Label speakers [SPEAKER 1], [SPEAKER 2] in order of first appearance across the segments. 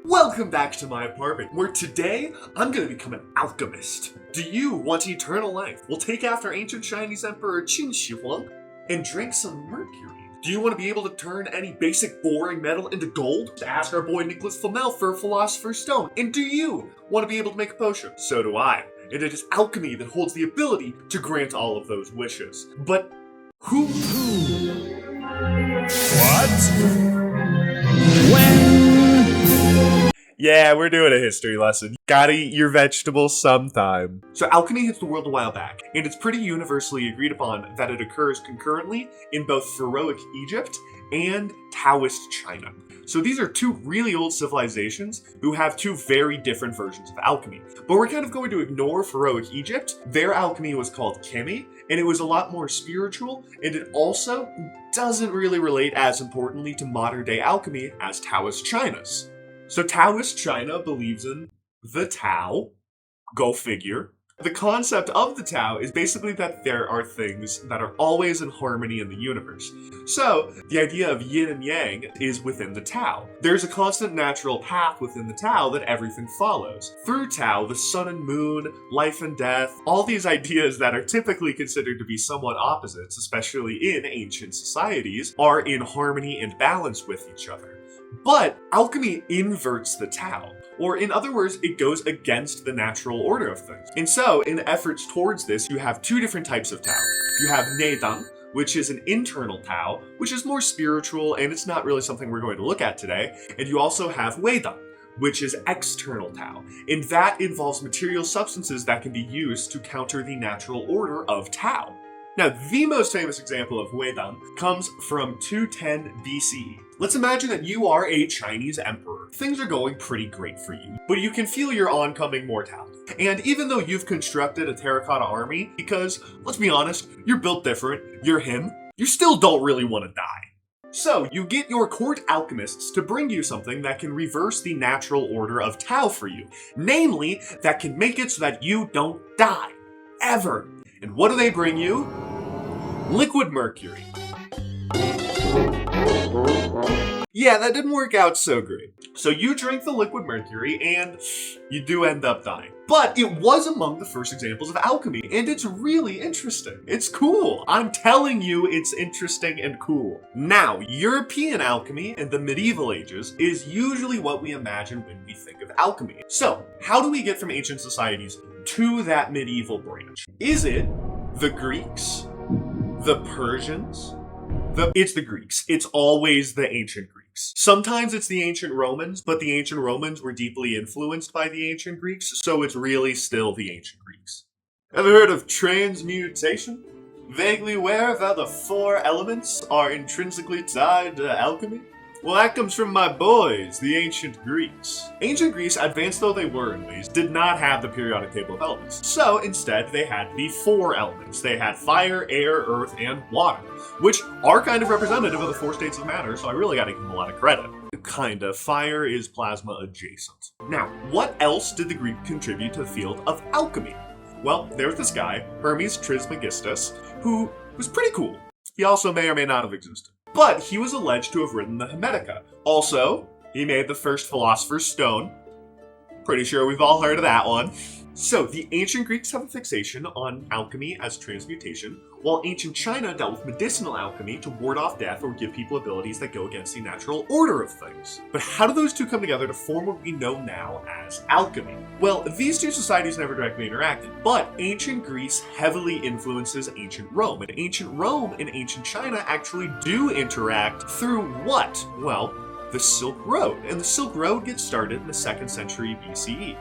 [SPEAKER 1] Welcome back to my apartment, where today I'm gonna become an alchemist. Do you want eternal life? We'll take after ancient Chinese Emperor Qin Shi Huang and drink some mercury. Do you want to be able to turn any basic boring metal into gold? Ask our boy Nicholas Flamel for a Philosopher's Stone. And do you want to be able to make a potion? So do I. And it is alchemy that holds the ability to grant all of those wishes. But who? What? When? Yeah, we're doing a history lesson. Gotta eat your vegetables sometime. So alchemy hits the world a while back, and it's pretty universally agreed upon that it occurs concurrently in both Pharaohic Egypt and Taoist China. So these are two really old civilizations who have two very different versions of alchemy. But we're kind of going to ignore Pharaohic Egypt. Their alchemy was called ALCHEMY, and it was a lot more spiritual, and it also doesn't really relate as importantly to modern day alchemy as Taoist China's. So Taoist China believes in the Tao, go figure. The concept of the Tao is basically that there are things that are always in harmony in the universe. So the idea of yin and yang is within the Tao. There's a constant natural path within the Tao that everything follows. Through Tao, the sun and moon, life and death, all these ideas that are typically considered to be somewhat opposites, especially in ancient societies, are in harmony and balance with each other. But alchemy inverts the Tao, or in other words, it goes against the natural order of things. And so, in efforts towards this, you have two different types of Tao. You have Neidang, which is an internal Tao, which is more spiritual, and it's not really something we're going to look at today. And you also have Weidang, which is external Tao, and that involves material substances that can be used to counter the natural order of Tao. Now, the most famous example of Weidang comes from 210 BCE. Let's imagine that you are a Chinese emperor. Things are going pretty great for you, but you can feel your oncoming mortality. And even though you've constructed a terracotta army, because, let's be honest, you're built different, you're him, you still don't really want to die. So, you get your court alchemists to bring you something that can reverse the natural order of Tao for you. Namely, that can make it so that you don't die. Ever. And what do they bring you? Liquid mercury. Yeah, that didn't work out so great. So you drink the liquid mercury and you do end up dying. But it was among the first examples of alchemy, and it's really interesting. It's cool. I'm telling you, it's interesting and cool. Now, European alchemy in the medieval ages is usually what we imagine when we think of alchemy. So, how do we get from ancient societies to that medieval branch? Is it the Greeks? The Persians? It's the Greeks. It's always the ancient Greeks. Sometimes it's the ancient Romans, but the ancient Romans were deeply influenced by the ancient Greeks, so it's really still the ancient Greeks. Ever heard of transmutation? Vaguely aware of how the four elements are intrinsically tied to alchemy? Well, that comes from my boys, the ancient Greeks. Ancient Greece, advanced though they were in ways, did not have the periodic table of elements. So instead, they had the four elements. They had fire, air, earth, and water, which are kind of representative of the four states of matter, so I really gotta give them a lot of credit. Kinda. Fire is plasma adjacent. Now, what else did the Greeks contribute to the field of alchemy? Well, there's this guy, Hermes Trismegistus, who was pretty cool. He also may or may not have existed. But he was alleged to have written the Hermetica. Also, he made the first Philosopher's Stone. Pretty sure we've all heard of that one. So, the ancient Greeks have a fixation on alchemy as transmutation, while ancient China dealt with medicinal alchemy to ward off death or give people abilities that go against the natural order of things. But how do those two come together to form what we know now as alchemy? Well, these two societies never directly interacted, but ancient Greece heavily influences ancient Rome, and ancient Rome and ancient China actually do interact through what? Well, the Silk Road, and the Silk Road gets started in the 2nd century BCE.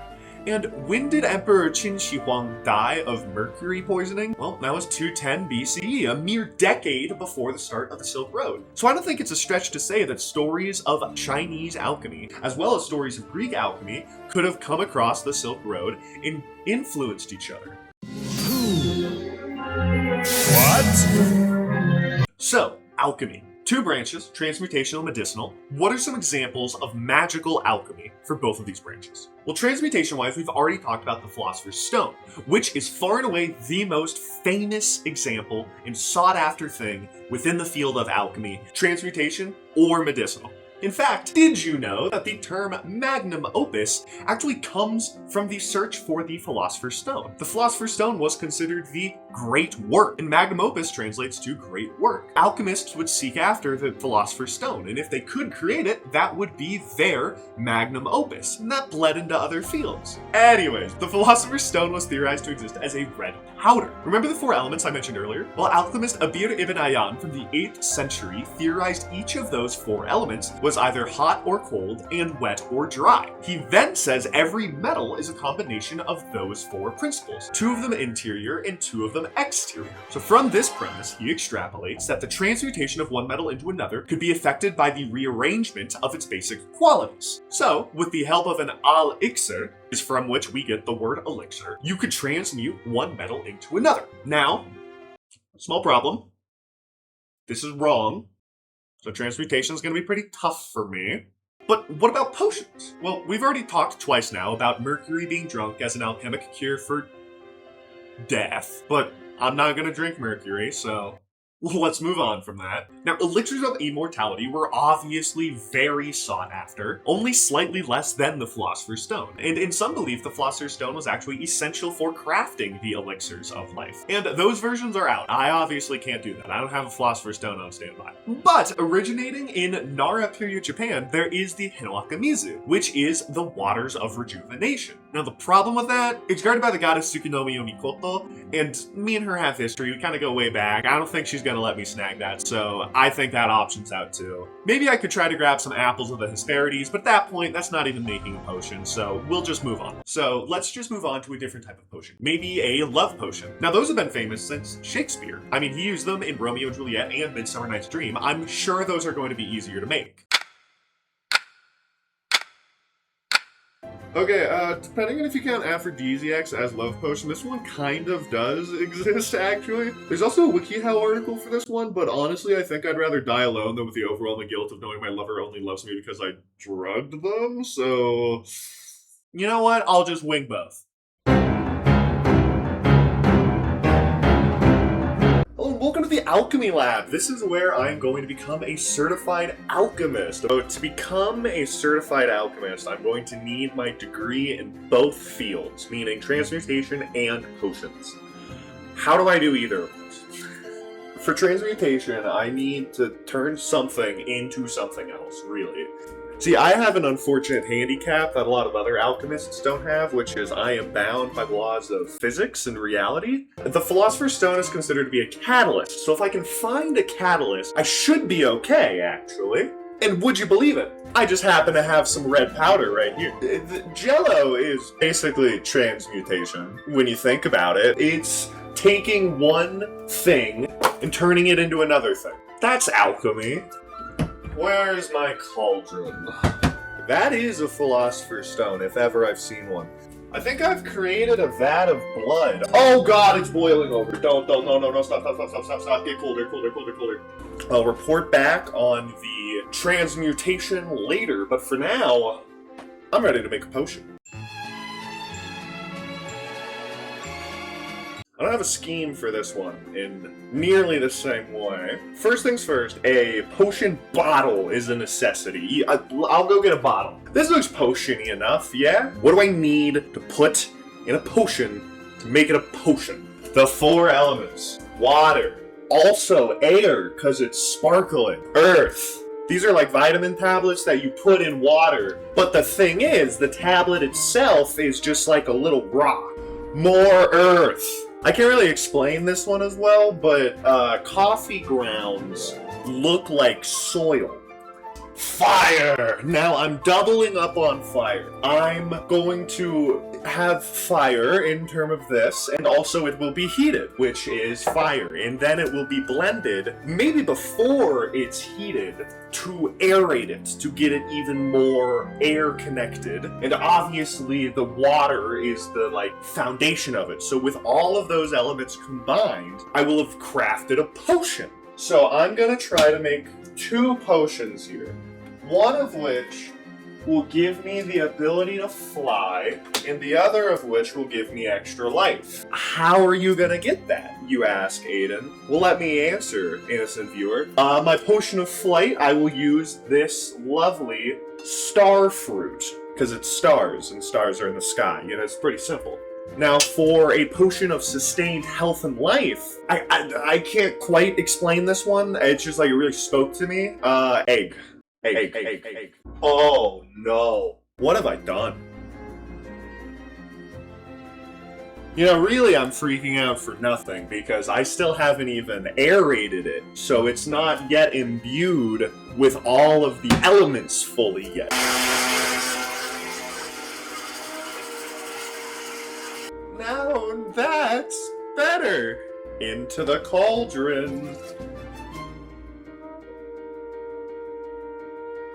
[SPEAKER 1] And when did Emperor Qin Shi Huang die of mercury poisoning? Well, that was 210 BCE, a mere decade before the start of the Silk Road. So I don't think it's a stretch to say that stories of Chinese alchemy, as well as stories of Greek alchemy, could have come across the Silk Road and influenced each other. What? So, alchemy. Two branches, transmutational and medicinal. What are some examples of magical alchemy for both of these branches? Well, transmutation-wise, we've already talked about the Philosopher's Stone, which is far and away the most famous example and sought-after thing within the field of alchemy, transmutation or medicinal. In fact, did you know that the term magnum opus actually comes from the search for the Philosopher's Stone? The Philosopher's Stone was considered the great work, and magnum opus translates to great work. Alchemists would seek after the Philosopher's Stone, and if they could create it, that would be their magnum opus, and that bled into other fields. Anyways, the Philosopher's Stone was theorized to exist as a red powder. Remember the 4 elements I mentioned earlier? Well, alchemist Abir ibn Ayyan from the 8th century theorized each of those 4 elements was either hot or cold and wet or dry. He then says every metal is a combination of those 4 principles, 2 of them interior and 2 of them exterior. So from this premise, he extrapolates that the transmutation of one metal into another could be affected by the rearrangement of its basic qualities. So, with the help of an elixir, is from which we get the word elixir, you could transmute one metal into another. Now, small problem. This is wrong. So transmutation is going to be pretty tough for me. But what about potions? Well, we've already talked twice now about mercury being drunk as an alchemic cure for death. But I'm not going to drink mercury, so let's move on from that. Now, elixirs of immortality were obviously very sought after, only slightly less than the Philosopher's Stone. And in some belief, the Philosopher's Stone was actually essential for crafting the elixirs of life. And those versions are out. I obviously can't do that. I don't have a Philosopher's Stone on standby. But originating in Nara period Japan, there is the Hinokamizu, which is the waters of rejuvenation. Now, the problem with that, it's guarded by the goddess Tsukunomi Yomikoto, and me and her have history. We kind of go way back. I don't think she's gonna let me snag that, so I think that option's out too. Maybe I could try to grab some apples of the Hesperides, but at that point, that's not even making a potion, so we'll just move on. So let's just move on to a different type of potion. Maybe a love potion. Now, those have been famous since Shakespeare. I mean, he used them in Romeo and Juliet and Midsummer Night's Dream. I'm sure those are going to be easier to make. Okay, depending on if you count aphrodisiacs as love potion, this one kind of does exist, actually. There's also a WikiHow article for this one, but honestly, I think I'd rather die alone than with the overwhelming guilt of knowing my lover only loves me because I drugged them, so you know what? I'll just wing both. Hello and welcome to the Alchemy Lab. This is where I'm going to become a certified alchemist. So to become a certified alchemist, I'm going to need my degree in both fields, meaning transmutation and potions. How do I do either of those? For transmutation, I need to turn something into something else, really. See, I have an unfortunate handicap that a lot of other alchemists don't have, which is I am bound by the laws of physics and reality. The Philosopher's Stone is considered to be a catalyst, so if I can find a catalyst, I should be okay, actually. And would you believe it? I just happen to have some red powder right here. The Jello is basically transmutation, when you think about it. It's taking one thing and turning it into another thing. That's alchemy. Where's my cauldron? That is a Philosopher's Stone, if ever I've seen one. I think I've created a vat of blood. Oh god, it's boiling over. No, stop. Get colder. I'll report back on the transmutation later, but for now, I'm ready to make a potion. I don't have a scheme for this one in nearly the same way. First things first, a potion bottle is a necessity. I'll go get a bottle. This looks potion-y enough, yeah? What do I need to put in a potion to make it a potion? The 4 elements. Water. Also air, because it's sparkling. Earth. These are like vitamin tablets that you put in water. But the thing is, the tablet itself is just like a little rock. More earth. I can't really explain this one as well, but coffee grounds look like soil. Fire! Now I'm doubling up on fire. I'm going to have fire in terms of this, and also it will be heated, which is fire. And then it will be blended, maybe before it's heated, to aerate it, to get it even more air connected. And obviously the water is the foundation of it. So with all of those elements combined, I will have crafted a potion. So I'm gonna try to make 2 potions here. One of which will give me the ability to fly, and the other of which will give me extra life. How are you gonna get that, you ask, Aiden? Well, let me answer, innocent viewer. My potion of flight, I will use this lovely star fruit, because it's stars, and stars are in the sky. You know, it's pretty simple. Now, for a potion of sustained health and life, I can't quite explain this one. It's just like it really spoke to me. Egg. Oh no. What have I done? You know, really I'm freaking out for nothing because I still haven't even aerated it, so it's not yet imbued with all of the elements fully yet. Now that's better. Into the cauldron.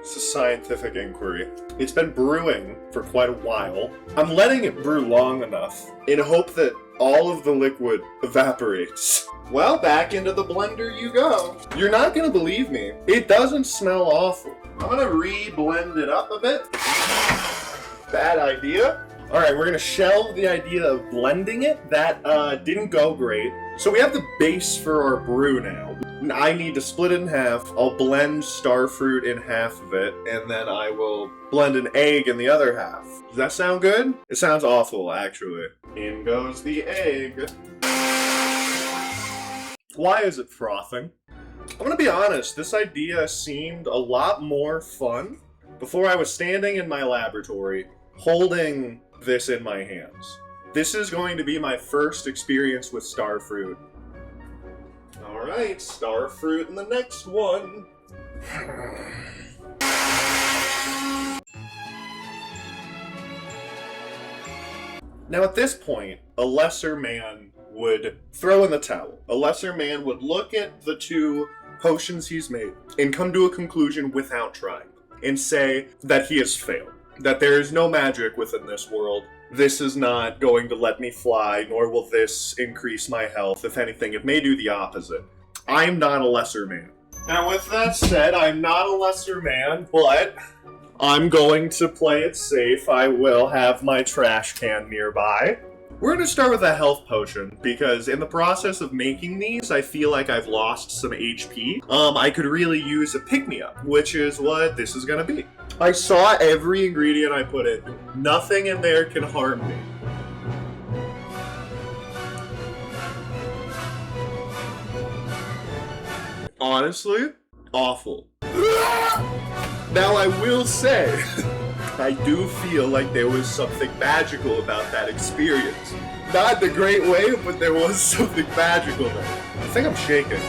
[SPEAKER 1] It's a scientific inquiry. It's been brewing for quite a while. I'm letting it brew long enough in hope that all of the liquid evaporates. Well, back into the blender you go. You're not gonna believe me. It doesn't smell awful. I'm gonna re-blend it up a bit. Bad idea. All right, we're gonna shelve the idea of blending it. That didn't go great. So we have the base for our brew now. I need to split it in half. I'll blend starfruit in half of it, and then I will blend an egg in the other half. Does that sound good? It sounds awful, actually. In goes the egg. Why is it frothing? I'm gonna be honest, this idea seemed a lot more fun before I was standing in my laboratory holding this in my hands. This is going to be my first experience with starfruit. Alright, starfruit in the next one. Now at this point, a lesser man would throw in the towel. A lesser man would look at the two potions he's made and come to a conclusion without trying and say that he has failed. That there is no magic within this world. This is not going to let me fly, nor will this increase my health. If anything, it may do the opposite. I'm not a lesser man. Now, with that said, I'm not a lesser man, but I'm going to play it safe. I will have my trash can nearby. We're going to start with a health potion, because in the process of making these, I feel like I've lost some HP. I could really use a pick-me-up, which is what this is going to be. I saw every ingredient I put in. Nothing in there can harm me. Honestly, awful. Now I will say, I do feel like there was something magical about that experience. Not in a great way, but there was something magical there. I think I'm shaking.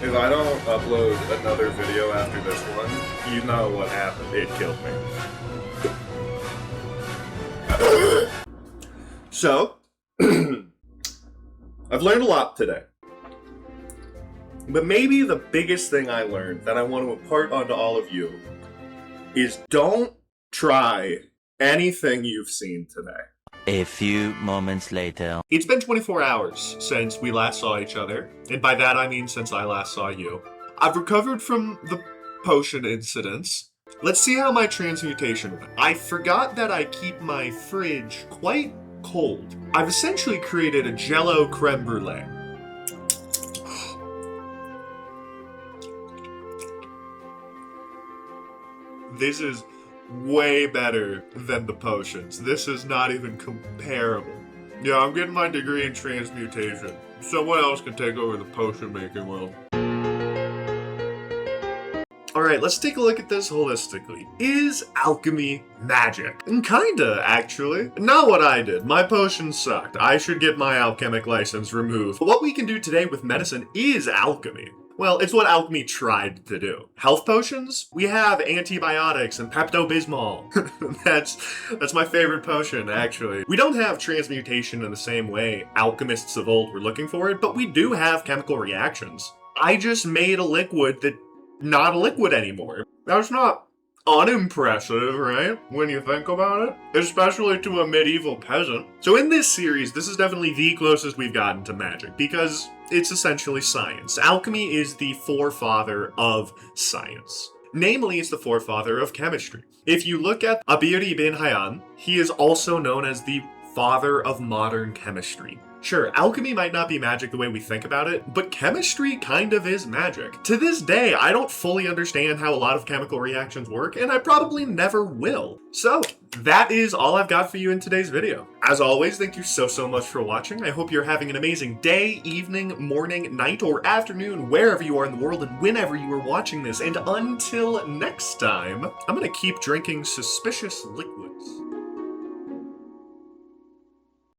[SPEAKER 1] If I don't upload another video after this one, you know what happened. It killed me. So, I've learned a lot today. But maybe the biggest thing I learned that I want to impart onto all of you is don't try anything you've seen today.
[SPEAKER 2] A few moments later.
[SPEAKER 1] It's been 24 hours since we last saw each other, and by that I mean since I last saw you. I've recovered from the potion incidents. Let's see how my transmutation went. I forgot that I keep my fridge quite cold. I've essentially created a Jell-O creme brulee. This is way better than the potions. This is not even comparable. Yeah, I'm getting my degree in transmutation. Someone else can take over the potion making world. Alright, let's take a look at this holistically. Is alchemy magic? And kinda, actually. Not what I did. My potion sucked. I should get my alchemic license removed. But what we can do today with medicine is alchemy. Well, it's what alchemy tried to do. Health potions? We have antibiotics and Pepto-Bismol. That's my favorite potion, actually. We don't have transmutation in the same way alchemists of old were looking for it, but we do have chemical reactions. I just made a liquid that's not a liquid anymore. That's not unimpressive, right? When you think about it. Especially to a medieval peasant. So in this series, this is definitely the closest we've gotten to magic, because it's essentially science. Alchemy is the forefather of science. Namely, is the forefather of chemistry. If you look at Abir ibn Hayyan, he is also known as the father of modern chemistry. Sure, alchemy might not be magic the way we think about it, but chemistry kind of is magic. To this day, I don't fully understand how a lot of chemical reactions work, and I probably never will. So, that is all I've got for you in today's video. As always, thank you so much for watching. I hope you're having an amazing day, evening, morning, night, or afternoon, wherever you are in the world and whenever you are watching this. And until next time, I'm gonna keep drinking suspicious liquids.